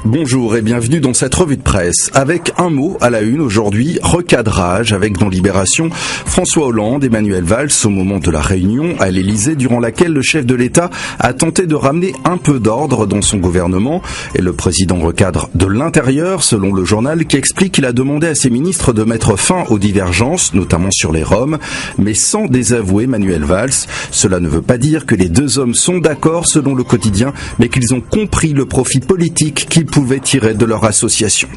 Bonjour et bienvenue dans cette revue de presse. Avec un mot à la une aujourd'hui, recadrage, avec dans Libération François Hollande, Manuel Valls au moment de la réunion à l'Elysée durant laquelle le chef de l'État a tenté de ramener un peu d'ordre dans son gouvernement. Et le président recadre de l'intérieur, selon le journal, qui explique qu'il a demandé à ses ministres de mettre fin aux divergences, notamment sur les Roms, mais sans désavouer Manuel Valls. Cela ne veut pas dire que les deux hommes sont d'accord selon le quotidien, mais qu'ils ont compris le profit politique qu'ils pouvaient tirer de leur association.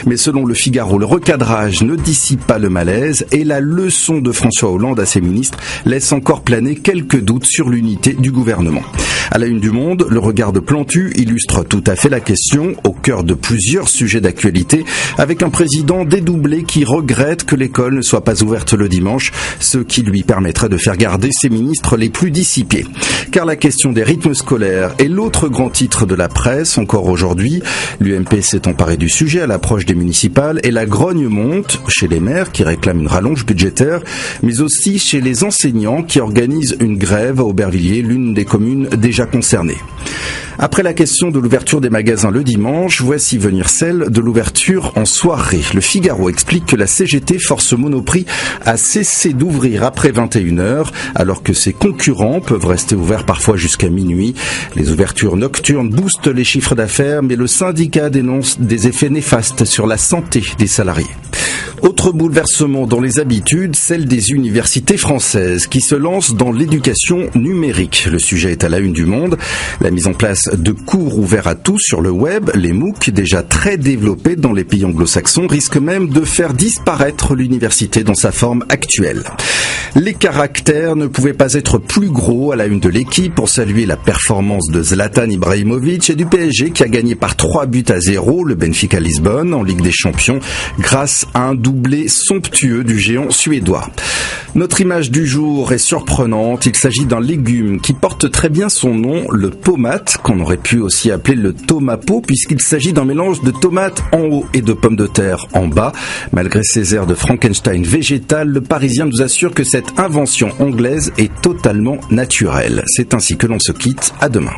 Mais selon le Figaro, le recadrage ne dissipe pas le malaise et la leçon de François Hollande à ses ministres laisse encore planer quelques doutes sur l'unité du gouvernement. À la une du Monde, le regard de Plantu illustre tout à fait la question, au cœur de plusieurs sujets d'actualité, avec un président dédoublé qui regrette que l'école ne soit pas ouverte le dimanche, ce qui lui permettrait de faire garder ses ministres les plus dissipés. Car la question des rythmes scolaires est l'autre grand titre de la presse, encore aujourd'hui. L'UMP s'est emparé du sujet à l'approche des municipales et la grogne monte chez les maires qui réclament une rallonge budgétaire, mais aussi chez les enseignants qui organisent une grève à Aubervilliers, l'une des communes déjà concernées. Après la question de l'ouverture des magasins le dimanche, voici venir celle de l'ouverture en soirée. Le Figaro explique que la CGT force Monoprix a cessé d'ouvrir après 21h, alors que ses concurrents peuvent rester ouverts parfois jusqu'à minuit. Les ouvertures nocturnes boostent les chiffres d'affaires, mais le syndicat dénonce des effets néfastes sur la santé des salariés. Autre bouleversement dans les habitudes, celle des universités françaises qui se lancent dans l'éducation numérique. Le sujet est à la une du Monde. La mise en place de cours ouverts à tous sur le web, les MOOC, déjà très développés dans les pays anglo-saxons, risquent même de faire disparaître l'université dans sa forme actuelle. Les caractères ne pouvaient pas être plus gros à la une de l'équipe pour saluer la performance de Zlatan Ibrahimovic et du PSG qui a gagné par 3-0 le Benfica Lisbonne en Ligue des Champions grâce à un doublé somptueux du géant suédois. Notre image du jour est surprenante. Il s'agit d'un légume qui porte très bien son nom, le pomate, qu'on aurait pu aussi appeler le tomapo, puisqu'il s'agit d'un mélange de tomates en haut et de pommes de terre en bas. Malgré ses airs de Frankenstein végétal, le Parisien nous assure que cette invention anglaise est totalement naturelle. C'est ainsi que l'on se quitte. À demain.